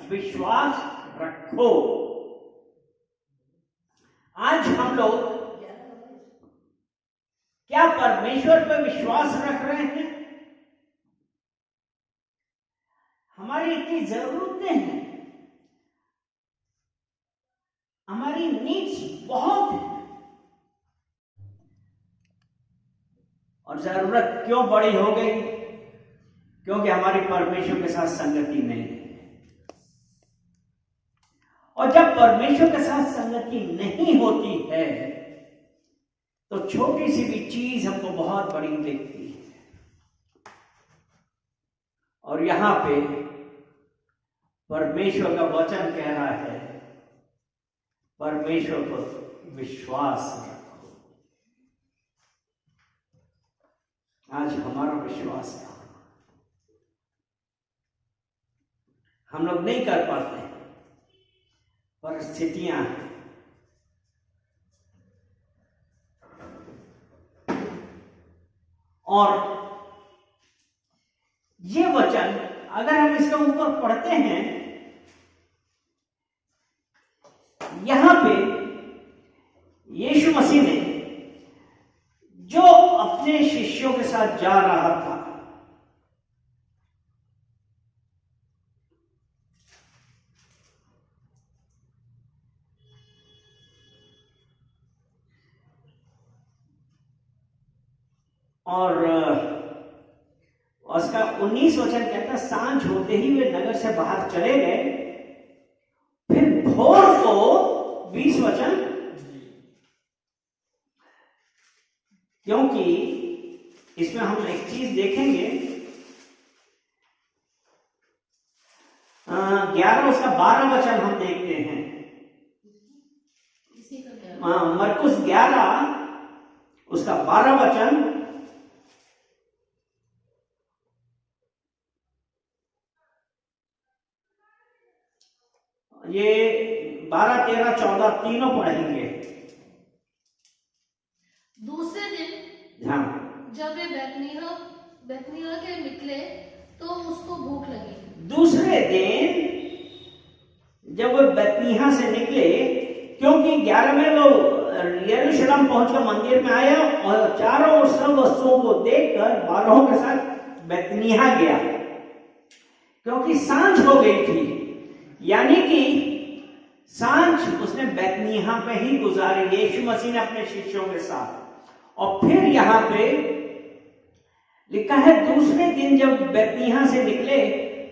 विश्वास रखो। आज हम लोग क्या परमेश्वर पर विश्वास रख रहे हैं? हमारी इतनी जरूरतें हैं, हमारी नीड्स बहुत है, और जरूरत क्यों बड़ी हो गई? क्योंकि हमारी परमेश्वर के साथ संगति नहीं है। और जब परमेश्वर के साथ संगति नहीं होती है तो छोटी सी भी चीज हमको बहुत बड़ी दिखती है। और यहां पे परमेश्वर का वचन कह रहा है, परमेश्वर पर विश्वास रखो। आज हमारा विश्वास है, हम लोग नहीं कर पाते, परिस्थितियां और ये वचन अगर हम इसके ऊपर पढ़ते हैं, यहां पे यीशु मसीह ने जो अपने शिष्यों के साथ जा रहा था, और उसका 19 वचन कहता, सांझ होते ही वे नगर से बाहर चले गए। फिर भोर को 20 वचन, क्योंकि इसमें हम एक चीज देखेंगे, 11 उसका 12 वचन हम देखते हैं। मरकुस 11 उसका 12 वचन, ये 12, 13, 14 तीनों पढ़ेंगे। दूसरे दिन हाँ, जब वे बैतनिय्याह के निकले तो उसको भूख लगी। दूसरे दिन जब वो बैतनिय्याह से निकले, क्योंकि 11 में वो यरूशलेम पहुंचकर मंदिर में आया और चारों ओर सब वस्तुओं को देखकर 12 के साथ बैतनिय्याह गया, क्योंकि सांझ हो गई थी। यानी कि सांझ उसने बैतनिय्याह पे ही गुजारी, यीशु मसीह ने अपने शिष्यों के साथ। और फिर यहां पे लिखा है, दूसरे दिन जब बैतनिय्याह से निकले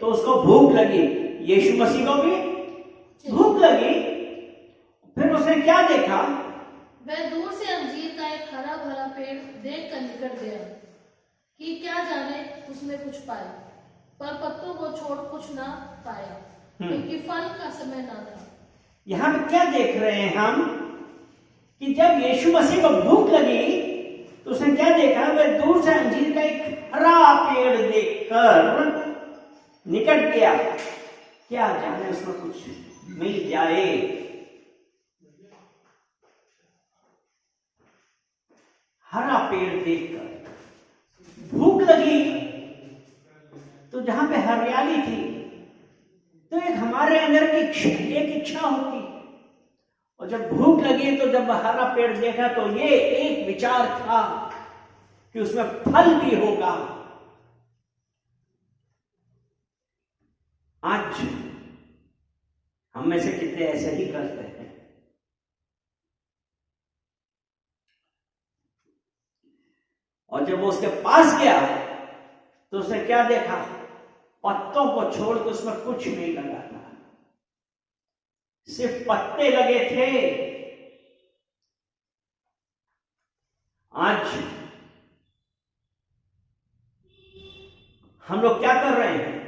तो उसको भूख लगी। यीशु मसीह को भी भूख लगी। फिर उसने क्या देखा? वह दूर से अंजीर का एक हरा भरा पेड़ देख कर निकट गया कि क्या जाने उसमें कुछ पाए, पर पत्तों को छोड़ कुछ ना पाया, क्योंकि फल का समय ना था। यहां पे क्या देख रहे हैं हम कि जब यीशु मसीह को भूख लगी तो उसने क्या देखा? वह दूर से अंजीर का एक हरा पेड़ देखकर निकट गया, क्या जाने उसमें कुछ मिल जाए। हरा पेड़ देखकर भूख लगी, तो जहां पे हरियाली थी तो एक हमारे अंदर की एक इच्छा होती, और जब भूख लगी तो जब हरा पेड़ देखा तो ये एक विचार था कि उसमें फल भी होगा। आज हम में से कितने ऐसे ही करते हैं? और जब वो उसके पास गया तो उसने क्या देखा? पत्तों को छोड़कर उसमें कुछ नहीं लगा था, सिर्फ पत्ते लगे थे। आज हम लोग क्या कर रहे हैं?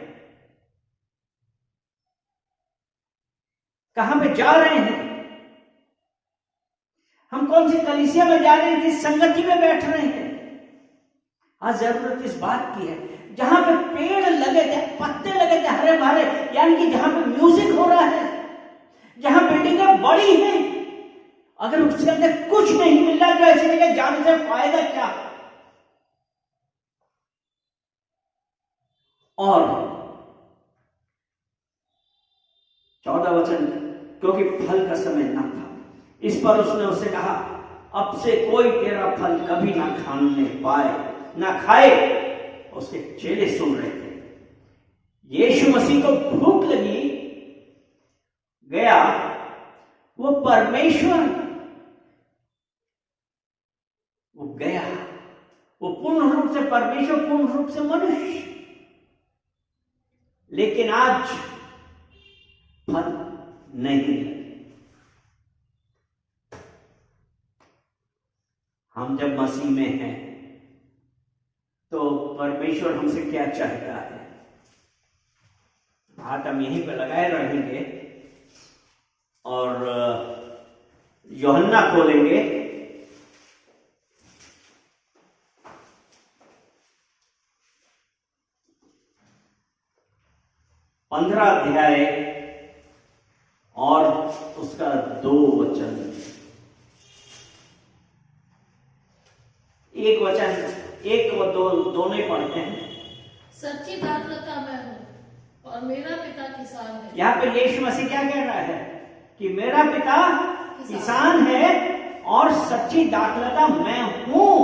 कहां पे जा रहे हैं? हम कौन सी कलीसिया में जा रहे हैं? किस संगति में बैठ रहे हैं? आज जरूरत इस बात की है, जहां पे पेड़ लगे थे, पत्ते लगे थे हरे भरे, यानी कि जहां पे म्यूजिक हो रहा है, जहां बिल्डिंगें बड़ी हैं, अगर उसके अंदर कुछ नहीं मिल रहा तो ऐसी जगह जाने से फायदा क्या? और 14 वचन, क्योंकि फल का समय न था। इस पर उसने उससे कहा, अब से कोई तेरा फल कभी ना खाने पाए, ना खाए। उसके चेले सुन रहे थे। यीशु मसीह को भूख लगी, गया, वो परमेश्वर, वो गया, वो पूर्ण रूप से परमेश्वर, पूर्ण रूप से मनुष्य। लेकिन आज फल नहीं। हम जब मसीह में हैं तो परमेश्वर हमसे क्या चाहता है? हाथ हम यहीं पे लगाए रहेंगे और यूहन्ना खोलेंगे, 15 अध्याय और उसका 2 वचन। एक वचन, एक व दो, दोनों ही पढ़ते हैं। सच्ची दाखलता मैं हूँ और मेरा पिता किसान है। यहाँ पे यीशु मसीह क्या कह रहा है कि मेरा पिता किसान है और सच्ची दाखलता मैं हूँ।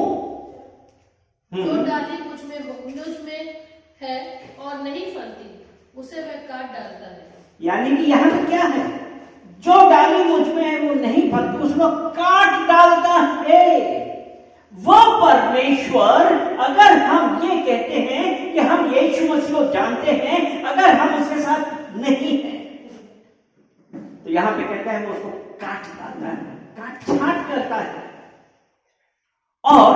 जो डाली मुझ में है और नहीं फलती, उसे वह काट डालता है। यानी कि यहाँ पे क्या है? जो डाली मुझ में है वो नहीं फलती, उसको काट डालता है। वो परमेश्वर, अगर हम ये कहते हैं कि हम यीशु मसीह को जानते हैं, अगर हम उसके साथ नहीं हैं, तो यहां पे कहता है वो उसको काट डालता है, काट छांट करता है। और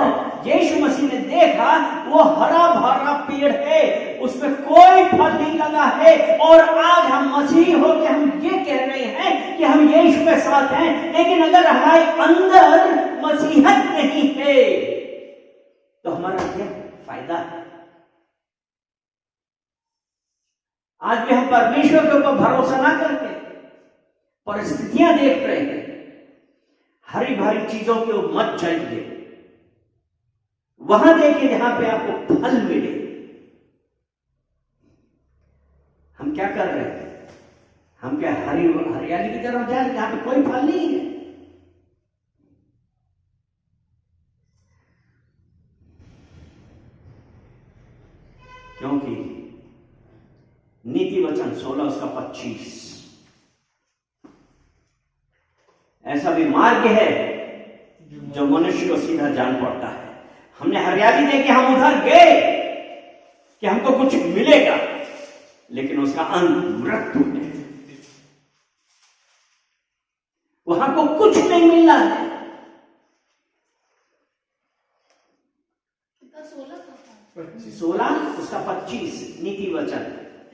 यीशु मसीह ने देखा वो हरा भरा पेड़ है, उसमें कोई फल नहीं लगा है। और आज हम मसीह हो के हम ये कह रहे हैं कि हम यीशु के साथ हैं, लेकिन अगर हमारे अंदर मसीहत नहीं है तो हमारा क्या फायदा है? आज भी हम परमेश्वर के ऊपर भरोसा ना करके परिस्थितियां देख रहे हैं। हरी भरी चीजों के ऊपर मत जाइए, वहां देखिए जहां पे आपको फल मिले। हम क्या कर रहे हैं? हम क्या हरियाली की तरफ जा रहे हैं जहां पे कोई फल नहीं है? क्योंकि नीति वचन 16 उसका 25, ऐसा भी मार्ग है जो मनुष्य को सीधा जान पड़ता है। हमने हरियाली देखी, हम उधर गए कि हमको कुछ मिलेगा, लेकिन उसका अंत मृत्यु है। वहां को कुछ नहीं मिल रहा है। 16 उसका 25 नीति वचन।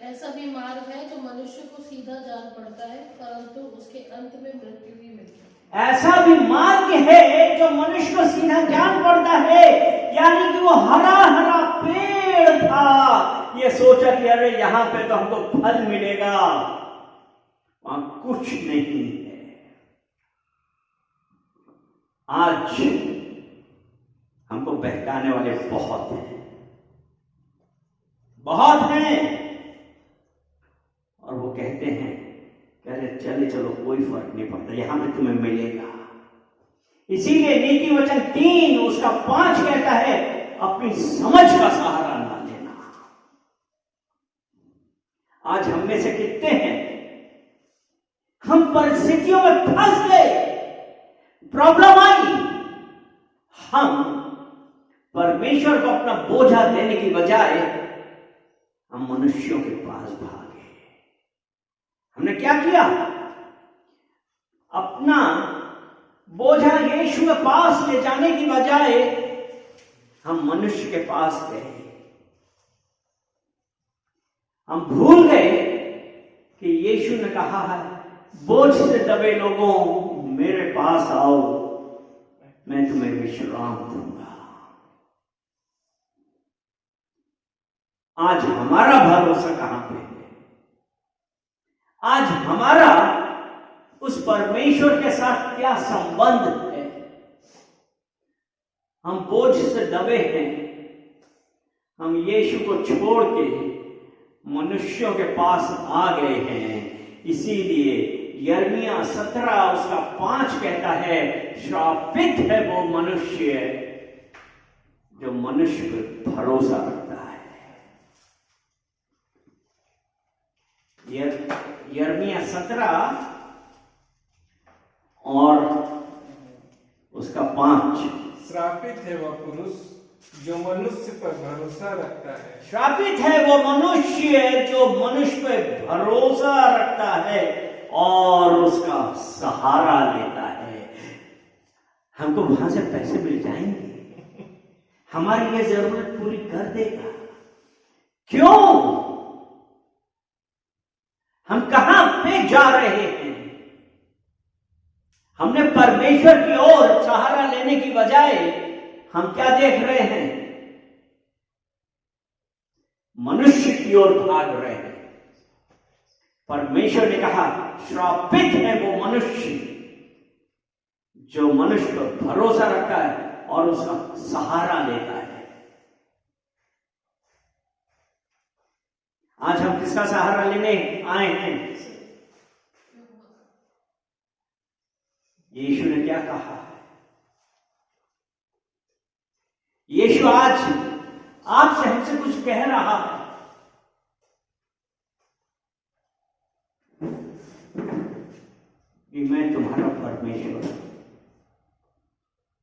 ऐसा भी मार्ग है जो मनुष्य को सीधा जान पड़ता है, परंतु उसके अंत में मृत्यु ही मिलती है। ऐसा भी मार्ग है जो मनुष्य को सीधा जान पड़ता है, यानी कि वो हरा हरा पेड़ था, ये सोचा कि अरे यहां पे तो हमको फल मिलेगा, वहां कुछ नहीं है। आज हमको बहकाने वाले बहुत हैं, बहुत हैं, और वो कहते हैं कह रहे चले चलो कोई फर्क नहीं पड़ता, यहां पे तुम्हें मिलेगा। इसीलिए नीति वचन 3 उसका 5 कहता है अपनी समझ का सहारा ना लेना। आज हम में से कितने हैं हम परिस्थितियों में फंस गए, प्रॉब्लम आई, हम परमेश्वर को अपना बोझा देने की बजाय हम मनुष्यों के पास भागे। हमने क्या किया? अपना बोझा यीशु के पास ले जाने की बजाय हम मनुष्य के पास गए। हम भूल गए कि यीशु ने कहा है बोझ से दबे लोगों मेरे पास आओ, मैं तुम्हें विश्राम दूंगा। आज हमारा भरोसा कहां पे है? आज हमारा उस परमेश्वर के साथ क्या संबंध है? हम बोझ से दबे हैं, हम यीशु को छोड़ के मनुष्यों के पास आ गए हैं। इसीलिए यिर्मयाह 17 उसका 5 कहता है, श्रापित है वो मनुष्य जो मनुष्य पर भरोसा रखता है। यिर्मयाह 17 और उसका 5। श्रापित है वह पुरुष जो मनुष्य पर भरोसा रखता है। श्रापित है वो मनुष्य जो मनुष्य पर भरोसा रखता है और उसका सहारा लेता है। हमको वहां से पैसे मिल जाएंगे, हमारी ये जरूरत पूरी कर देगा। क्यों? हम कहां पे जा रहे हैं? हमने परमेश्वर की ओर सहारा लेने की बजाय हम क्या देख रहे हैं? मनुष्य की ओर भाग रहे हैं। परमेश्वर ने कहा, श्रापित है वो मनुष्य जो मनुष्य पर भरोसा रखता है और उसका सहारा लेता है। आज हम किसका सहारा लेने आए हैं? यीशु ने क्या कहा? यीशु आज आपसे हमसे कुछ कह रहा है कि मैं तुम्हारा परमेश्वर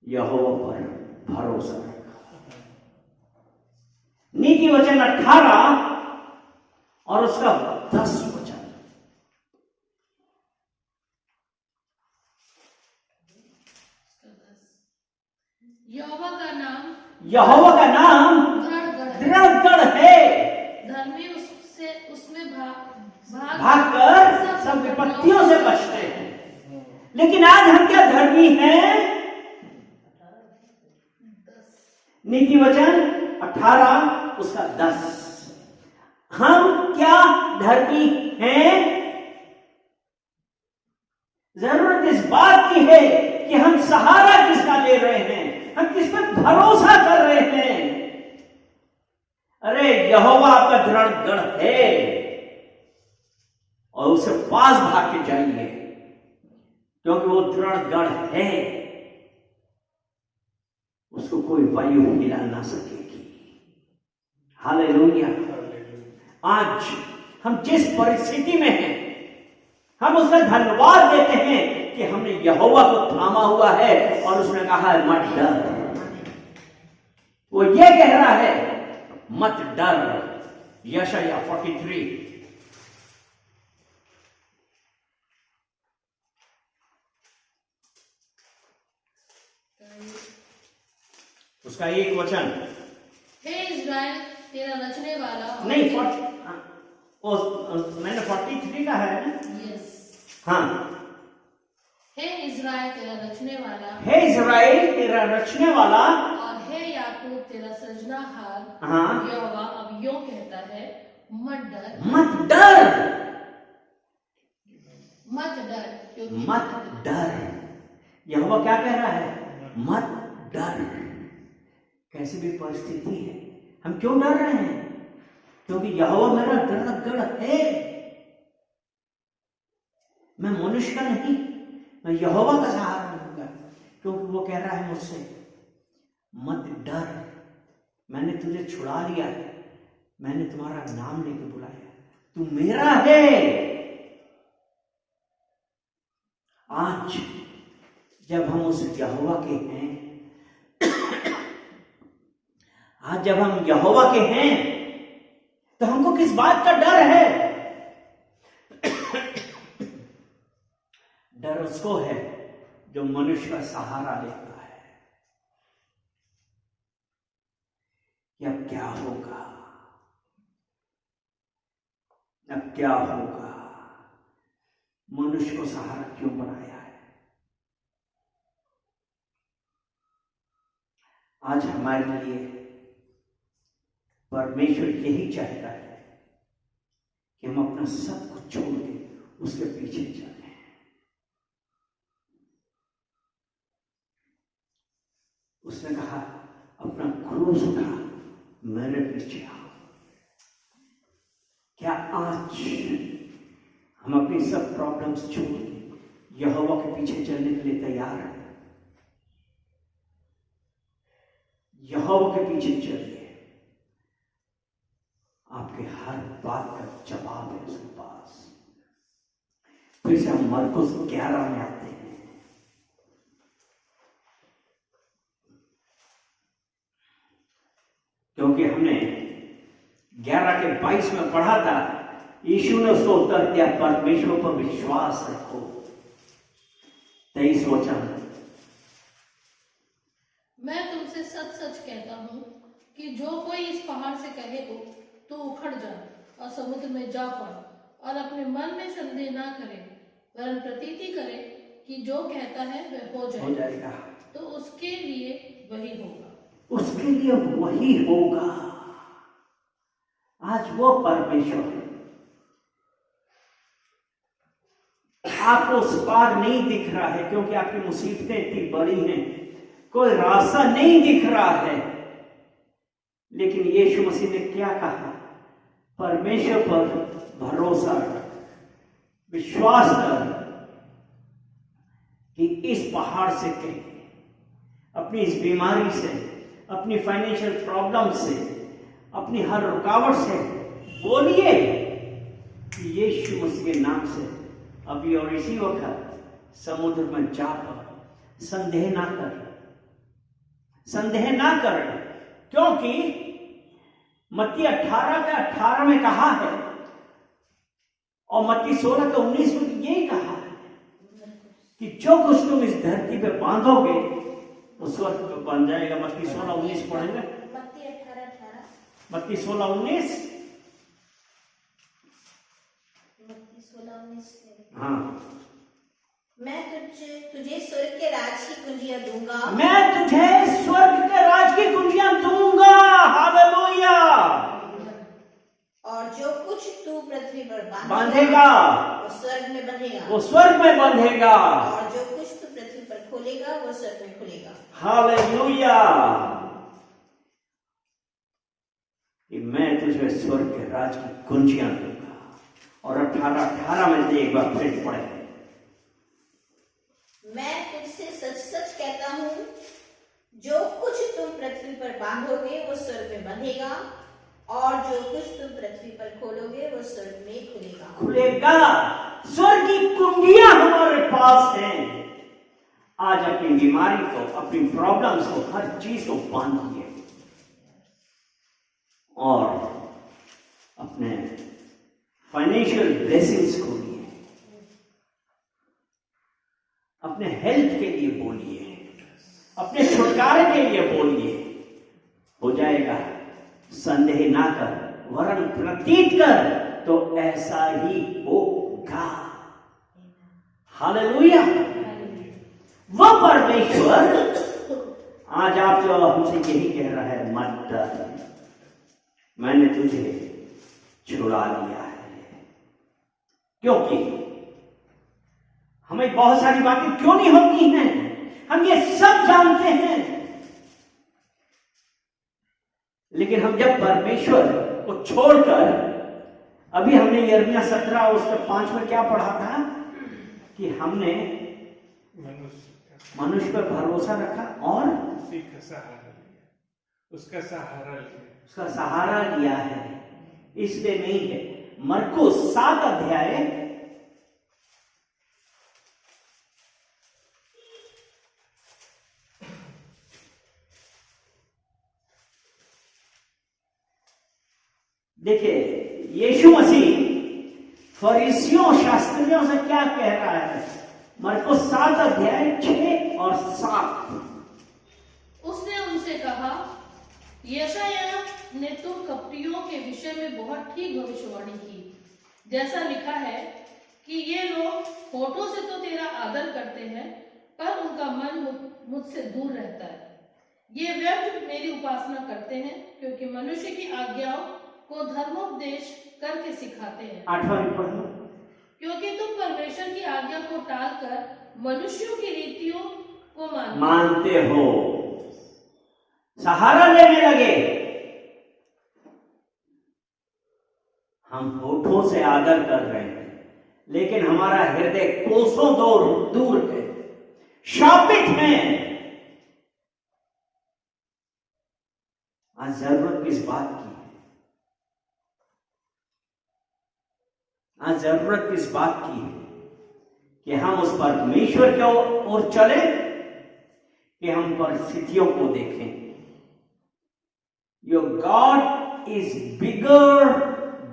यहोवा पर भरोसा रखा। नीति वचन 18 और उसका 10 वचन। यहोवा का नाम दृढ़ है। धर्मी उससे उसमें भागकर सब विपत्तियों से बचते हैं। लेकिन आज हम क्या धर्मी हैं? नीति वचन 18 उसका 10। हम क्या धर्मी हैं? जरूरत इस बात की है कि हम सहारा किसका ले रहे हैं, हम किस पर भरोसा कर रहे हैं। अरे यहोवा आपका दृढ़ गढ़ है और उसे पास भाग के जाइए, क्योंकि वो दृढ़ गढ़ है, उसको कोई वायु हिला ना सकेगी। हालेलुया। आज हम जिस परिस्थिति में हैं, हम उसका धन्यवाद देते हैं कि हमने यहोवा को थामा हुआ है और उसने कहा है मत डर। वो ये कह रहा है मत डर। यशायाह 43 उसका 1 वचन। हे इज़राइल तेरा रचने वाला। नहीं, मैंने 43 का है ना? यस। हाँ। हे इज़राइल तेरा रचने वाला। हे इज़राइल तेरा रचने वाला। और हे याकूब तेरा सृजनहार। हाँ। यहोवा अब यूं कहता है, मत डर। मत डर। मत डर, क्योंकि मत डर। यहोवा क्या कह रहा है? मत डर। कैसी भी परिस्थिति है, हम क्यों डर रहे हैं? क्योंकि यहोवा मेरा दृढ़ गढ़ है। मैं मनुष्य का नहीं, मैं यहोवा का सहारा लूंगा, क्योंकि वो कह रहा है मुझसे मत डर, मैंने तुझे छुड़ा लिया है, मैंने तुम्हारा नाम लेके बुलाया, तू मेरा है। आज जब हम उस यहोवा के हैं, आज जब हम यहोवा के हैं, तो हमको किस बात का डर है? डर उसको है जो मनुष्य का सहारा लेता है कि अब क्या होगा, अब क्या होगा, मनुष्य को सहारा क्यों बनाया है। आज हमारे लिए परमेश्वर यही चाहता है कि हम अपना सब कुछ छोड़ के उसके पीछे चलें। उसने कहा अपना क्रूस उठा मेरे पीछे आओ। क्या आज हम अपनी सब प्रॉब्लम्स छोड़ यहोवा के पीछे चलने के लिए तैयार हैं। यहोवा के पीछे चलिए, आपके हर बात का जवाब है उसके पास। फिर से हम मरकुस 11 में आते हैं। क्योंकि हमने 11 के 22 में पढ़ा था, यीशु ने उसको उत्तर दिया, परमेश्वर पर विश्वास रखो। 23 वचन, मैं तुमसे सच सच कहता हूँ कि जो कोई इस पहाड़ से कहे हो तो उखड़ जा और समुद्र में जा पड़, और अपने मन में संदेह ना करे, वरन प्रतीति करे कि जो कहता है वह हो जाएगा, तो उसके लिए वही होगा। उसके लिए वही होगा। आज वो परमेश्वर आपको उस पार नहीं दिख रहा है, क्योंकि आपकी मुसीबतें इतनी बड़ी हैं, कोई रास्ता नहीं दिख रहा है। लेकिन यीशु मसीह ने क्या कहा? परमेश्वर पर भरोसा रख, विश्वास कर कि इस पहाड़ से कहीं, अपनी इस बीमारी से, अपनी फाइनेंशियल प्रॉब्लम से, अपनी हर रुकावट से बोलिए कि यीशु मसीह के नाम से अभी और इसी वक्त समुद्र में जाकर संदेह ना कर, संदेह ना कर। क्योंकि मत्ती 18 का 18 में कहा है, और मत्ती 16 का 19 में यही कहा है कि जो कुछ तुम इस धरती पे बांधोगे वो स्वर्ग पे बन जाएगा। मत्ती 16-19 पढ़ेंगे। मत्ती 16-19। हाँ, मैं तुझे स्वर्ग के राज की कुंजियां दूंगा। मैं तुझे स्वर्ग के राज की कुंजियां दूंगा। हालेलुया। और जो कुछ तू पृथ्वी पर बांधेगा वो स्वर्ग में बंधेगा, वो स्वर्ग में बंधेगा, और जो कुछ तू पृथ्वी पर खोलेगा वो स्वर्ग में खुलेगा। हालेलुया। कि मैं तुझे स्वर्ग के राज की कुंजियां दूंगा। और 18 में से एक बार फिर पढ़े, मैं तुझसे सच सच कहता हूँ, जो कुछ तुम पृथ्वी पर बांधोगे वो स्वर्ग में बंधेगा, और जो कुछ तुम पृथ्वी पर खोलोगे वो स्वर्ग में खुलेगा। खुलेगा। स्वर्ग की कुंजियां हमारे पास हैं। आज अपनी बीमारी को, अपनी प्रॉब्लम्स को, हर चीज को बांधिए और अपने फाइनेंशियल ब्लेसिंग्स को लिए, अपने हेल्थ के लिए बोलिए, अपने छुटकारे के लिए बोलिए। हो जाएगा। संदेह ना कर, वरन प्रतीत कर, तो ऐसा ही होगा। हालेलुया। वो परमेश्वर आज आप जो हमसे यही कह रहा है, मत डर, मैंने तुझे छुड़ा लिया है। क्योंकि हमें बहुत सारी बातें क्यों नहीं होती हैं, हम ये सब जानते हैं, लेकिन हम जब परमेश्वर को छोड़कर, अभी हमने यिर्मयाह 17 उसके 5 में क्या पढ़ा था कि हमने मनुष्य पर भरोसा रखा और उसका सहारा लिया है। इसलिए नहीं है। मरकुस 7 अध्याय देखिए, यीशु मसीह फरीसियों शास्त्रियों से क्या कह रहा है? मरकुस 7 अध्याय 6 और 7। उसने उनसे कहा, यशायाह ने तुम कपटियों के विषय में बहुत ठीक भविष्यवाणी की। जैसा लिखा है कि ये लोग होठों से तो तेरा आदर करते हैं, पर उनका मन मुझसे दूर रहता है। ये व्यर्थ मेरी उपासना करते हैं, क्योंकि मनुष्य की आज्ञाओं को धर्मोपदेश करके सिखाते हैं। 8वां पढ़ो। क्योंकि तुम परमेश्वर की आज्ञा को टालकर मनुष्यों की रीतियों को मानते हो, सहारा लेने लगे। हम होठों से आदर कर रहे हैं, लेकिन हमारा हृदय कोसों दूर है, शापित है। आज जरूरत किस बात की है? आज जरूरत किस बात की है कि हम उस परमेश्वर की ओर चले कि हम परिस्थितियों को देखें? Your God is bigger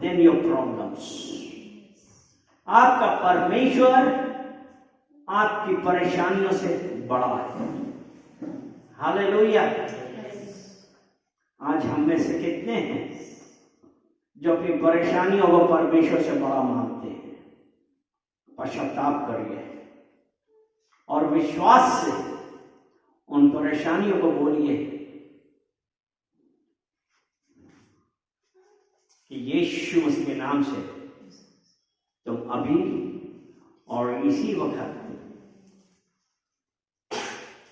than your problems. आपका परमेश्वर आपकी परेशानियों से बड़ा है। हालेलुया। आज हम में से कितने हैं जो अपनी परेशानियों को परमेश्वर से बड़ा मानते हैं? पश्चाताप करिए और विश्वास से उन परेशानियों को बोलिए कि यीशु मसीह के नाम से तुम अभी और इसी वक्त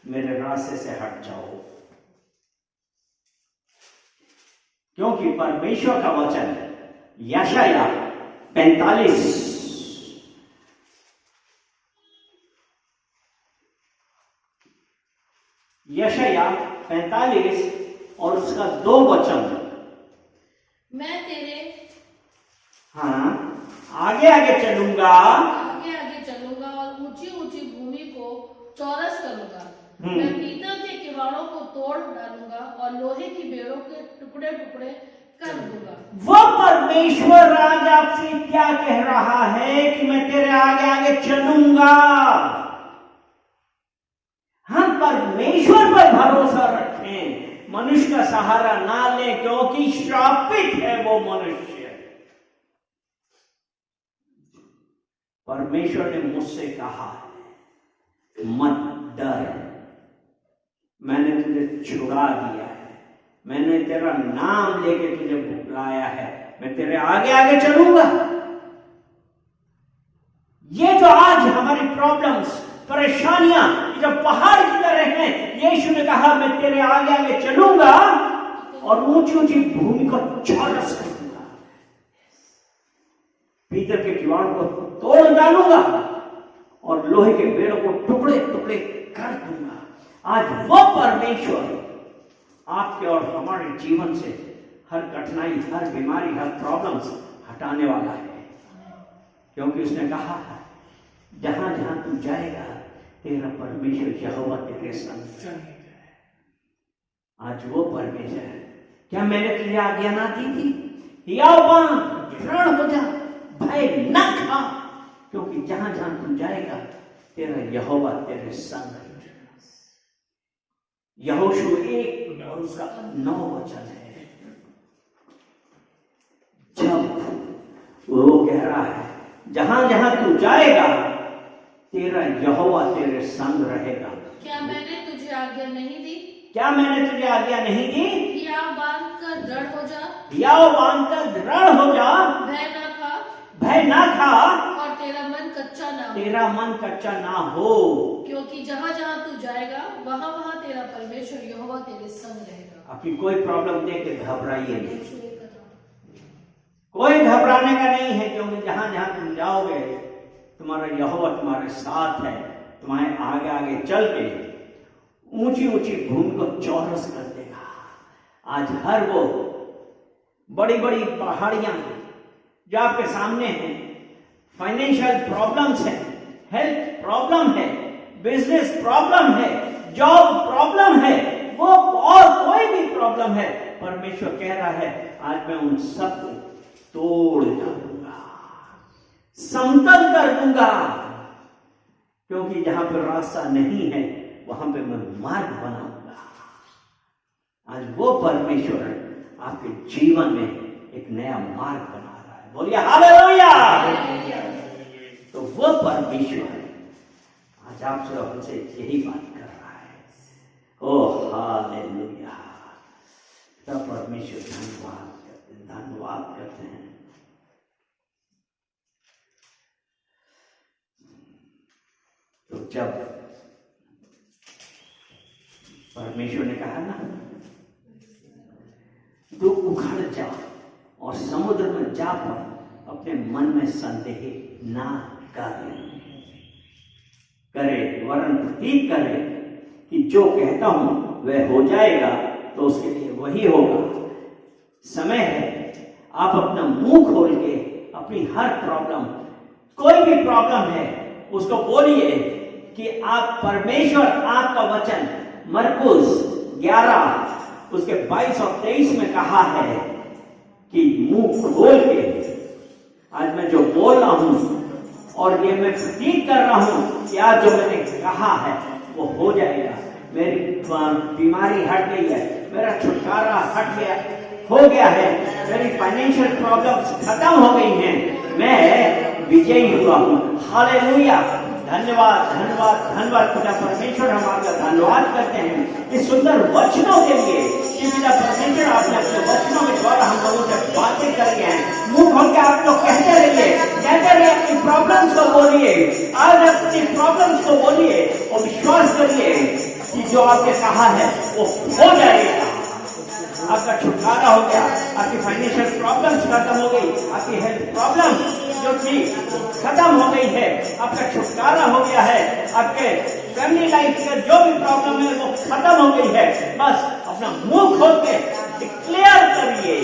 मेरे रास्ते से हट जाओ, क्योंकि परमेश्वर का वचन यशाया 45 और उसका 2 वचन, मैं तेरे आगे आगे चलूंगा और ऊंची ऊंची भूमि को चौरस करूंगा। मैं पीतल के किवाड़ों को तोड़ डालूंगा और लोहे की बेड़ों के टुकड़े टुकड़े कर दूंगा। वो परमेश्वर आज आपसे क्या कह रहा है कि मैं तेरे आगे आगे चलूंगा। हम परमेश्वर पर भरोसा रखें, मनुष्य का सहारा ना ले, क्योंकि श्रापित है वो मनुष्य। परमेश्वर ने मुझसे कहा मत डर, मैंने तुझे छुड़ा दिया है, मैंने तेरा नाम लेके तुझे बुलाया है, मैं तेरे आगे आगे चलूंगा। ये जो आज हमारी प्रॉब्लम्स, परेशानियां जब पहाड़ की तरह हैं, यीशु ने कहा मैं तेरे आगे आगे चलूंगा और ऊंची ऊंची भूमि को चौरस कर दूंगा, पीतल के किवाड़ को तोड़ डालूंगा और लोहे के बेड़ों को टुकड़े टुकड़े कर दूंगा। आज वो परमेश्वर आपके और हमारे जीवन से हर कठिनाई, हर बीमारी, हर प्रॉब्लम्स हटाने वाला है, क्योंकि उसने कहा है जहां जहां तू जाएगा तेरा परमेश्वर यहोवा तेरे संग। आज वो परमेश्वर, क्या मैंने तुझे आज्ञा ना दी थी? हियाव बांध, दृढ़ हो जा, भय न खा, क्योंकि जहां जहां तू जाएगा तेरा यहोवा तेरे संग। यहोशू 1 और उसका 9 वचन है। जब वो कह रहा है जहां जहां तू जाएगा तेरा यहोवा तेरे संग रहेगा। क्या मैंने तुझे आज्ञा नहीं दी? क्या मैंने तुझे आज्ञा नहीं दी? हियाव बांध कर दृढ़ हो जा, हियाव बांध कर दृढ़ हो जा, भय ना खा, भय ना खा, और तेरा मन कच्चा ना हो, तेरा मन कच्चा ना हो, क्योंकि जहां जहां तू जाएगा वहां वहां तेरा परमेश्वर यहोवा तेरे संग रहेगा। अपनी कोई प्रॉब्लम देख के घबराइए नहीं, कोई घबराने का नहीं है, क्योंकि जहां जहां तुम जाओगे तुम्हारा यहोवा तुम्हारे साथ है, तुम्हारे आगे आगे चल के ऊंची ऊंची भूमि को चौरस कर देगा। आज हर वो बड़ी बड़ी पहाड़ियां जो आपके सामने हैं, फाइनेंशियल प्रॉब्लम्स है, हेल्थ प्रॉब्लम है, बिजनेस प्रॉब्लम है, जॉब प्रॉब्लम है, वो और कोई भी प्रॉब्लम है, परमेश्वर कह रहा है आज मैं उन सबको तोड़ डालूंगा, समतल कर दूंगा, क्योंकि जहां पर रास्ता नहीं है वहां पे मैं मार्ग बनाऊंगा। आज वो परमेश्वर आपके जीवन में एक नया मार्ग बना रहा है। बोलिए हालेलुया। तो वो परमेश्वर आज आपसे और हमसे यही बात कर रहा है। ओ हालेलुया। तब परमेश्वर धन्यवाद करते हैं। तो जब परमेश्वर ने कहा ना तू उखड़ जा और समुद्र में जा पड़, अपने मन में संदेह ना कार्य करे, वरन प्रतीत करे कि जो कहता हूं वह हो जाएगा, तो उसके लिए वही होगा। समय है आप अपना मुंह खोल के अपनी हर प्रॉब्लम, कोई भी प्रॉब्लम है उसको बोलिए कि आप परमेश्वर आपका वचन मरकुस 11 उसके 22 और 23 में कहा है कि मुंह खोल के आज मैं जो बोल रहा हूं और ये मैं प्रतीत कर रहा हूं कि आज जो मैंने कहा है वो हो जाएगा। मेरी बीमारी हट गई है, मेरा छुटकारा हट गया, हो गया है, मेरी फाइनेंशियल प्रॉब्लम्स खत्म हो गई हैं, मैं विजयी हुआ हूं। हालेलुया, धन्यवाद धन्यवाद धन्यवाद पिता परमेश्वर, हम आपका धन्यवाद करते हैं इस सुंदर वचनों के लिए कि पिता परमेश्वर आपने अपने वचनों के द्वारा हम लोगों से बातें कर रहे हैं। मुंह खोल के आप लोग कहते रहिए अपनी प्रॉब्लम्स को बोलिए, आज अपनी प्रॉब्लम्स को बोलिए और विश्वास करिए कि जो आपने कहा है वो हो जाएगा। आपका छुटकारा हो गया, आपकी फाइनेंशियल प्रॉब्लम्स खत्म हो गई, आपकी हेल्थ प्रॉब्लम जो थी खत्म हो गई है, आपका छुटकारा हो गया है, आपके फैमिली लाइफ के जो भी प्रॉब्लम है वो खत्म हो गई है। बस अपना मुंह खोल के डिक्लेयर करिए।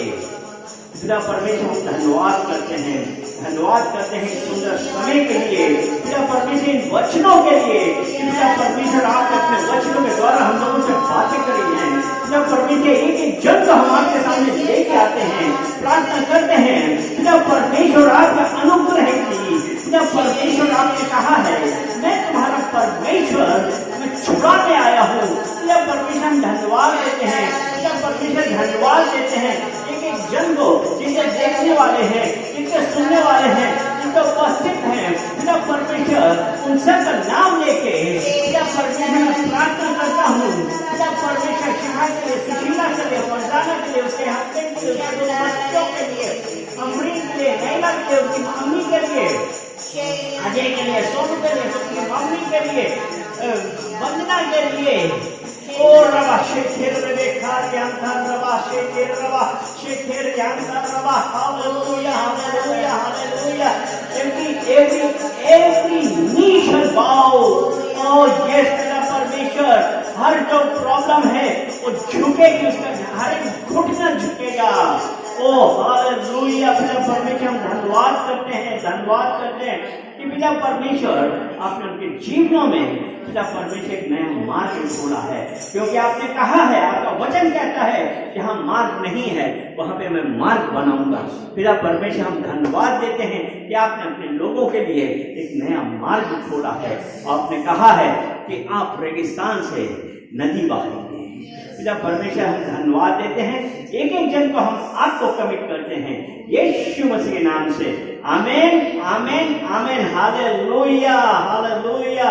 पिता परमेश्वर हम धन्यवाद करते हैं, धन्यवाद करते हैं इस सुंदर समय के लिए, पिता परमेश्वर इन वचनों के लिए। पिता परमेश्वर आप अपने वचनों के द्वारा हम लोगों से बातें करी हैं। पिता परमेश्वर एक एक जन को हम आपके सामने लेके आते हैं, प्रार्थना करते हैं। पिता परमेश्वर आपका अनुग्रह की, पिता परमेश्वर आपने कहा है मैं तुम्हारा परमेश्वर, मैं छुड़ाने आया हूँ। पिता परमेश्वर हम धन्यवाद देते हैं, पिता परमेश्वर धन्यवाद देते हैं एक एक जन को, जिनके देखने वाले हैं, जिनके सुनने वाले हैं, जिनके उपस्थित हैं। पिता परमेश्वर उन सब का नाम लेके पिता परमेश्वर मैं प्रार्थना करता हूँ। पिता परमेश्वर शिखा के लिए, सुशीला के लिए, फरजाना के लिए, उसके हस्बैंड के लिए, उसके दो बच्चों के लिए, अमरीन के लिए, नैला के लिए, उसकी मम्मी के लिए, अजय के लिए, सोनू के लिए, उसकी मम्मी के लिए, वंदना के लिए। ओ रवा शेखेर रेखा ज्ञानता रवा शेखेर रवा शेखेर ज्ञानता रवा। Hallelujah hallelujah hallelujah. every knee shall bow। ओ यस पिता परमेश्वर, हर जो प्रॉब्लम है वो झुकेगी, उसका हर एक घुटना झुकेगा। ओ हालेलुया पिता परमेश्वर, हम धन्यवाद करते हैं, धन्यवाद करते हैं कि पिता परमेश्वर आपने उनके जीवनों में पिता परमेश्वर एक नया मार्ग खोला है। क्योंकि आपने कहा है, आपका वचन कहता है जहां मार्ग नहीं है वहां पे मैं मार्ग बनाऊंगा। पिता परमेश्वर हम धन्यवाद देते हैं कि आपने अपने लोगों के लिए एक नया मार्ग खोला है। आपने कहा है कि आप रेगिस्तान से नदी बहाएंगे। पिता परमेश्वर हम धन्यवाद देते हैं, एक एक जन को हम आपको कमिट करते हैं यीशु मसीह के नाम से। आमीन आमीन आमीन। Hallelujah hallelujah.